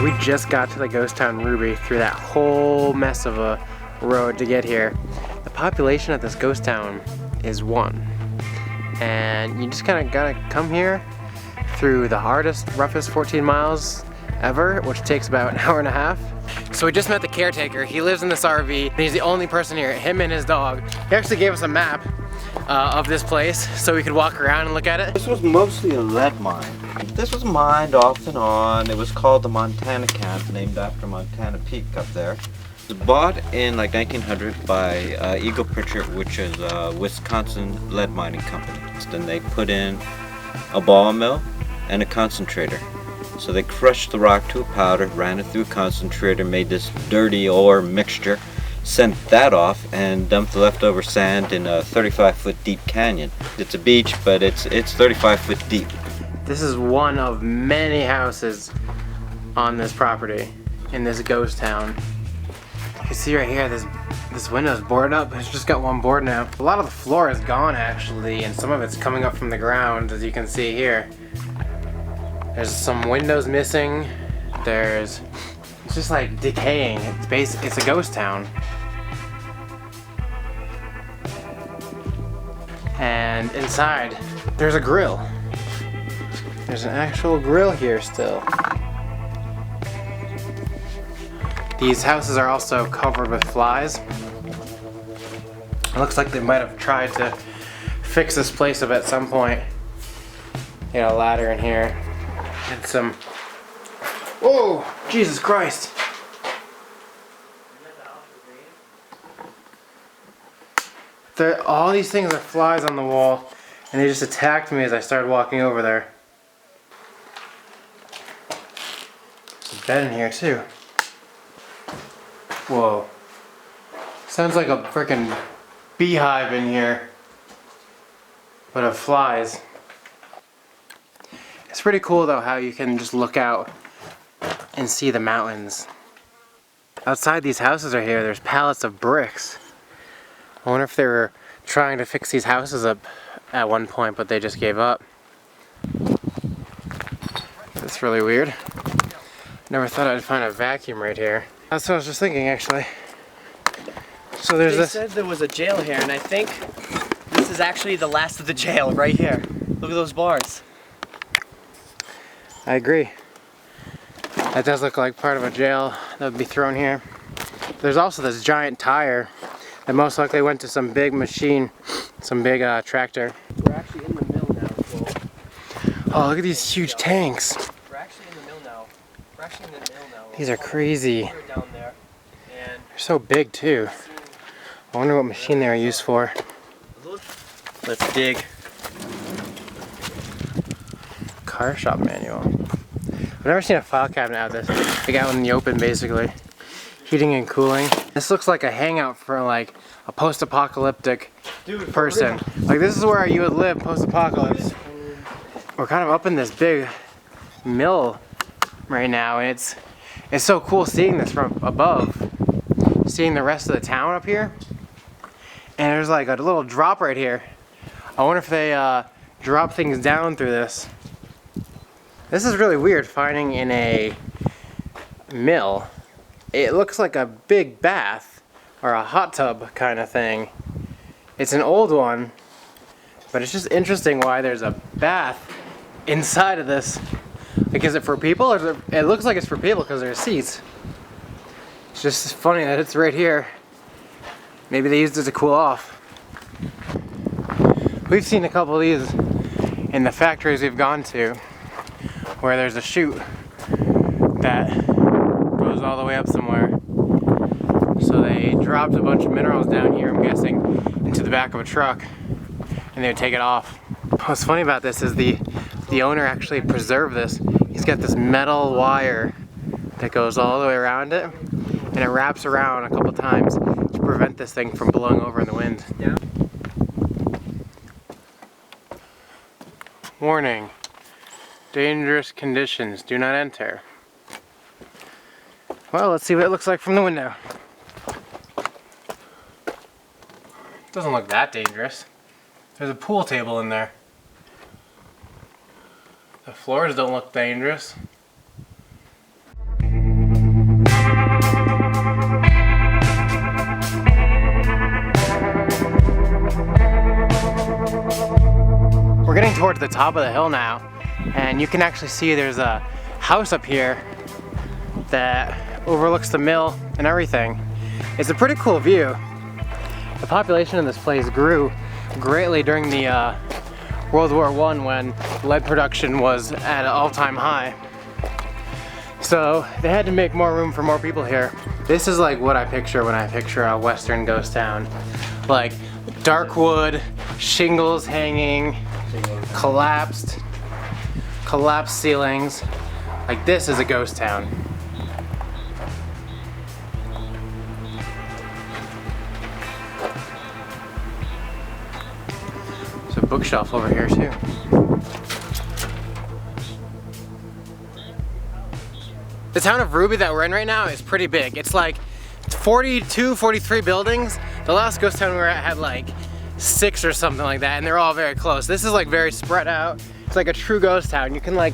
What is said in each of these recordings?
We just got to the ghost town Ruby through that whole mess of a road to get here. The population of this ghost town is 1. And you just kind of gotta come here through the hardest, roughest 14 miles ever, which takes about an hour and a half. So we just met the caretaker. He lives in this RV, and he's the only person here, him and his dog. He actually gave us a map of this place so we could walk around and look at it. This was mostly a lead mine. This was mined off and on. It was called the Montana Camp, named after Montana Peak up there. It was bought in like 1900 by Eagle Pritchard, which is a Wisconsin lead mining company. Then they put in a ball mill and a concentrator. So they crushed the rock to a powder, ran it through a concentrator, made this dirty ore mixture, sent that off, and dumped the leftover sand in a 35-foot deep canyon. It's a beach, but it's 35-foot deep. This is one of many houses on this property in this ghost town. You can see right here, this window is boarded up. It's just got one board now. A lot of the floor is gone actually, and some of it's coming up from the ground, as you can see here. There's some windows missing. It's just like decaying. It's a ghost town. And inside, there's a grill. There's an actual grill here still. These houses are also covered with flies. It looks like they might have tried to fix this place up at some point. You got a ladder in here. And some... Whoa! Jesus Christ! All these things are flies on the wall, and they just attacked me as I started walking over there. There's a bed in here too. Whoa. Sounds like a freaking beehive in here, but of flies. It's pretty cool though how you can just look out and see the mountains. Outside these houses right here, there's pallets of bricks. I wonder if they were trying to fix these houses up at one point, but they just gave up. That's really weird. Never thought I'd find a vacuum right here. That's what I was just thinking actually. So there's this. They said there was a jail here, and I think this is actually the last of the jail right here. Look at those bars. I agree. That does look like part of a jail that would be thrown here. There's also this giant tire that most likely went to some big machine, some big tractor. We're actually in the mill now, so. Oh, look at these huge tanks. We're actually in the mill now. We're actually in the mill now. These are crazy. We're down there, and they're so big too. I wonder what machine they are used for. Let's dig. Car shop manual. I've never seen a file cabinet out this big out in the open basically. Heating and cooling. This looks like a hangout for like a post-apocalyptic person. Like this is where you would live post-apocalypse. We're kind of up in this big mill right now, and it's so cool seeing this from above. Seeing the rest of the town up here. And there's like a little drop right here. I wonder if they drop things down through this. This is really weird finding in a mill. It looks like a big bath or a hot tub kind of thing. It's an old one, but it's just interesting why there's a bath inside of this. Like, is it for people? Or is it looks like it's for people because there's seats. It's just funny that it's right here. Maybe they used it to cool off. We've seen a couple of these in the factories we've gone to, where there's a chute that goes all the way up somewhere. So they dropped a bunch of minerals down here, I'm guessing, into the back of a truck, and they would take it off. What's funny about this is the owner actually preserved this. He's got this metal wire that goes all the way around it, and and it wraps around a couple times to prevent this thing from blowing over in the wind. Yeah. Warning. Dangerous conditions. Do not enter. Well, let's see what it looks like from the window. Doesn't look that dangerous. There's a pool table in there. The floors don't look dangerous. We're getting towards the top of the hill now, and you can actually see there's a house up here that overlooks the mill and everything. It's a pretty cool view. The population in this place grew greatly during the World War I when lead production was at an all-time high. So they had to make more room for more people here. This is like what I picture when I picture a Western ghost town. Like dark wood, shingles hanging, collapsed ceilings. Like this is a ghost town. There's a bookshelf over here too. The town of Ruby that we're in right now is pretty big. It's like 42, 43 buildings. The last ghost town we were at had like 6 or something like that, and they're all very close. This is like very spread out. It's like a true ghost town. You can like,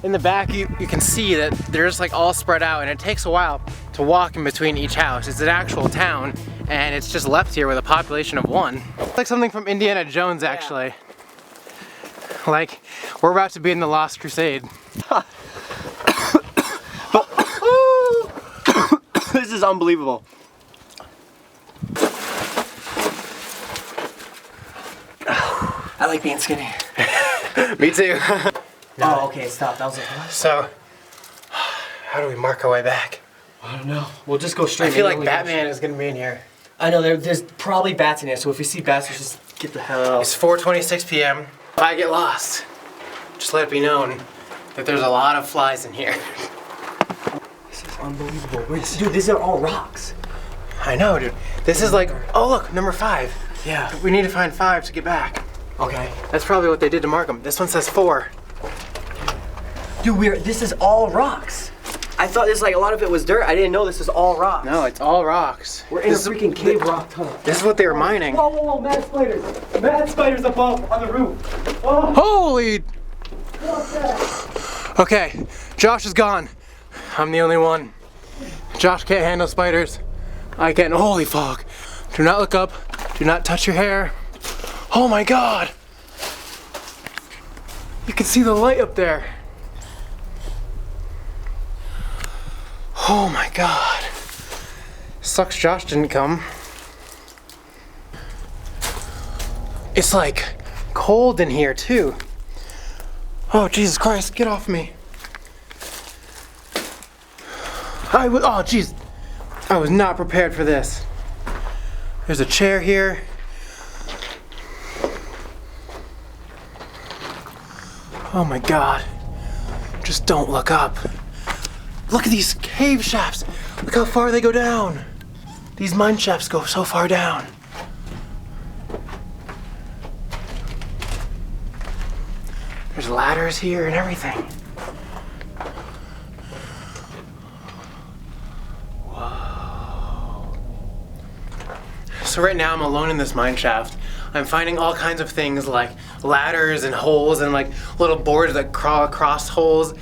in the back you can see that they're just like all spread out, and it takes a while to walk in between each house. It's an actual town, and it's just left here with a population of 1. It's like something from Indiana Jones actually. Yeah. Like, we're about to be in the Lost Crusade. This is unbelievable. I like being skinny. Me too. Oh, okay, stop. That was like, what? So, how do we mark our way back? I don't know. We'll just go straight. I feel like Batman is gonna be in here. I know, there's probably bats in here, so if you see bats, just get the hell out. It's 4:26 p.m. If I get lost, just let it be known that there's a lot of flies in here. This is unbelievable. Dude, these are all rocks. I know, dude. This is like, oh look, number 5. Yeah. We need to find 5 to get back. Okay. That's probably what they did to mark them. This one says 4. Dude, this is all rocks. I thought this, like, a lot of it was dirt. I didn't know this is all rocks. No, it's all rocks. We're in a freaking cave rock tunnel. This is what they were mining. Whoa, whoa, whoa, mad spiders. Mad spiders above on the roof. Oh. Holy! Okay, Josh is gone. I'm the only one. Josh can't handle spiders. I can. Holy fuck. Do not look up. Do not touch your hair. Oh my god. You can see the light up there. Oh my god. Sucks Josh didn't come. It's like cold in here too. Oh Jesus Christ, get off me. Oh jeez. I was not prepared for this. There's a chair here. Oh my god. Just don't look up. Look at these cave shafts. Look how far they go down. These mine shafts go so far down. There's ladders here and everything. Whoa. So right now I'm alone in this mine shaft. I'm finding all kinds of things like ladders and holes and like little boards that crawl across holes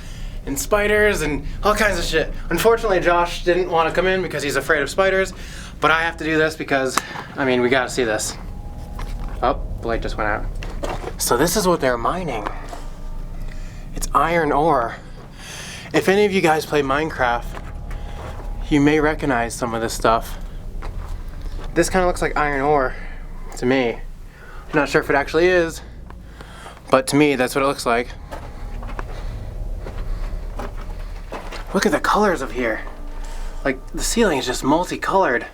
and spiders and all kinds of shit. Unfortunately, Josh didn't want to come in because he's afraid of spiders, but I have to do this because, I mean, we gotta see this. Oh, the light just went out. So this is what they're mining. It's iron ore. If any of you guys play Minecraft, you may recognize some of this stuff. This kind of looks like iron ore to me. I'm not sure if it actually is, but to me, that's what it looks like. Look at the colors of here. Like, the ceiling is just multicolored.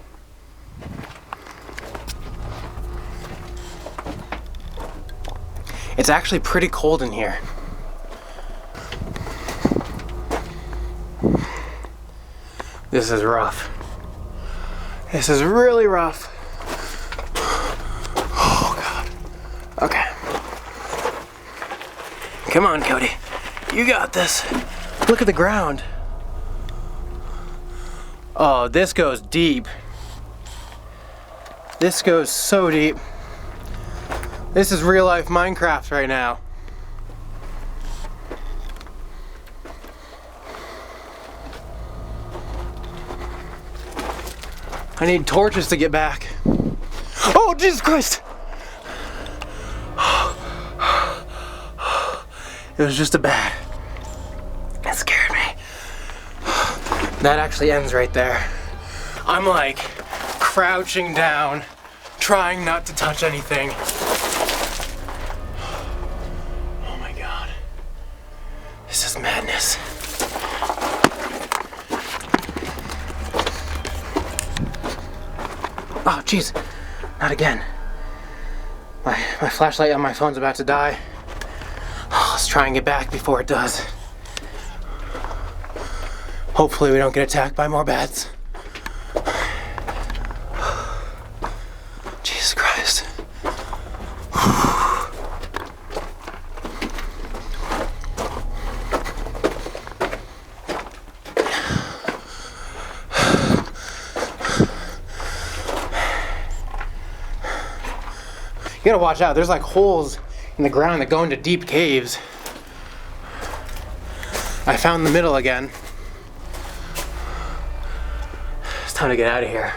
It's actually pretty cold in here. This is rough. This is really rough. Oh God. Okay. Come on, Cody. You got this. Look at the ground. Oh, this goes deep. This goes so deep. This is real life Minecraft right now. I need torches to get back. Oh, Jesus Christ! It was just a bat. It scared me. That actually ends right there. I'm like crouching down, trying not to touch anything. Oh my God. This is madness. Oh, jeez. Not again. My flashlight on my phone's about to die. Oh, let's try and get back before it does. Hopefully we don't get attacked by more bats. Jesus Christ. You gotta watch out, there's like holes in the ground that go into deep caves. I found the middle again. It's time to get out of here.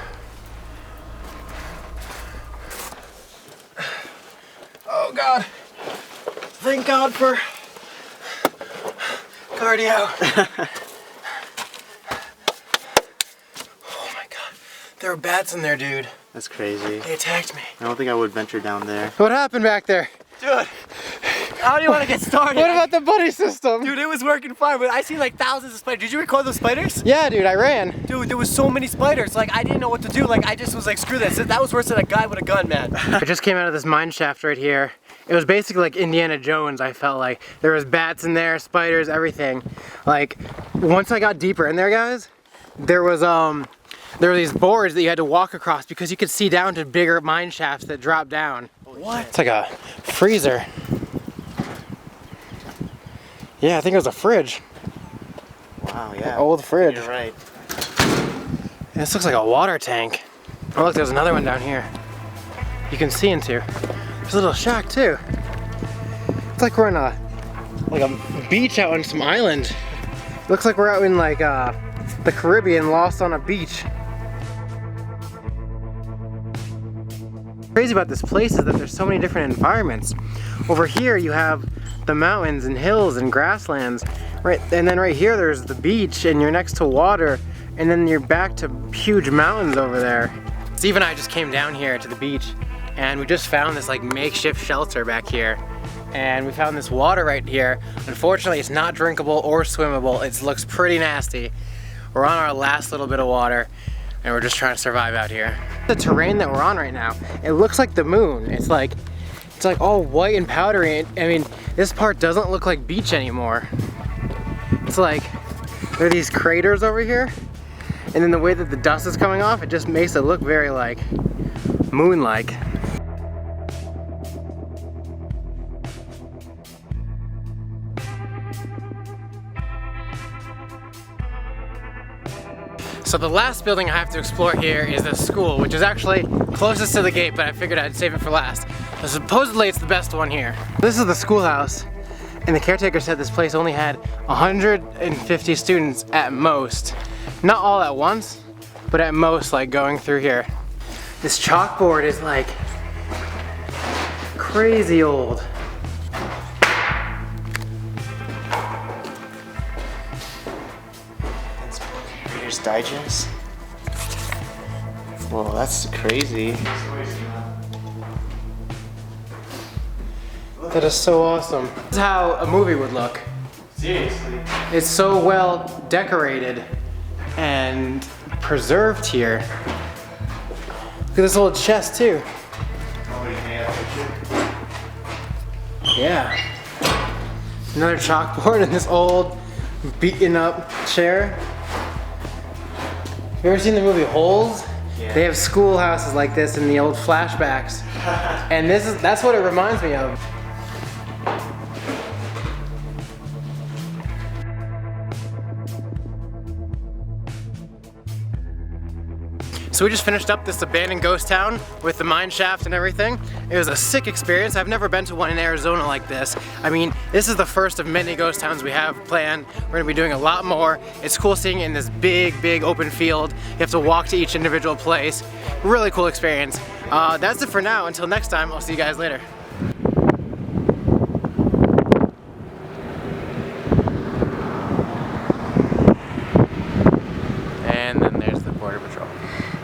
Oh God. Thank God for cardio. Oh my God. There were bats in there, dude. That's crazy. They attacked me. I don't think I would venture down there. What happened back there? Dude, how do you want to get started? What about the buddy system? Dude, it was working fine, but I seen like thousands of spiders. Did you record those spiders? Yeah, dude, I ran. Dude, there was so many spiders. Like, I didn't know what to do. Like, I just was like, screw this. That was worse than a guy with a gun, man. I just came out of this mine shaft right here. It was basically like Indiana Jones, I felt like. There was bats in there, spiders, everything. Like, once I got deeper in there, guys, there were these boards that you had to walk across because you could see down to bigger mine shafts that drop down. What? It's like a freezer. Yeah, I think it was a fridge. Wow, yeah. Old fridge. You're right. This looks like a water tank. Oh look, there's another one down here. You can see into. There's a little shack too. It's like we're on a beach out on some island. Looks like we're out in like the Caribbean, lost on a beach. Crazy about this place is that there's so many different environments. Over here you have the mountains and hills and grasslands, right? And then right here there's the beach, and you're next to water, and then you're back to huge mountains over there. Steve and I just came down here to the beach, and we just found this like makeshift shelter back here. And we found this water right here. Unfortunately, it's not drinkable or swimmable. It looks pretty nasty. We're on our last little bit of water, and we're just trying to survive out here. The terrain that we're on right now, it looks like the moon. It's like all white and powdery. I mean, this part doesn't look like beach anymore. It's like, there are these craters over here, and then the way that the dust is coming off, it just makes it look very like moon-like. So the last building I have to explore here is the school, which is actually closest to the gate, but I figured I'd save it for last. So supposedly it's the best one here. This is the schoolhouse, and the caretaker said this place only had 150 students at most. Not all at once, but at most, like going through here. This chalkboard is like crazy old. Reader's Digest? Whoa, that's crazy. That is so awesome. This is how a movie would look. Seriously? It's so well decorated and preserved here. Look at this old chest too. Yeah. Another chalkboard and this old beaten up chair. You ever seen the movie Holes? Yeah. They have schoolhouses like this in the old flashbacks. And that's what it reminds me of. So we just finished up this abandoned ghost town with the Mineshaft and everything. It was a sick experience. I've never been to one in Arizona like this. I mean, this is the first of many ghost towns we have planned. We're gonna be doing a lot more. It's cool seeing it in this big open field. You have to walk to each individual place. Really cool experience. That's it for now. Until next time, I'll see you guys later.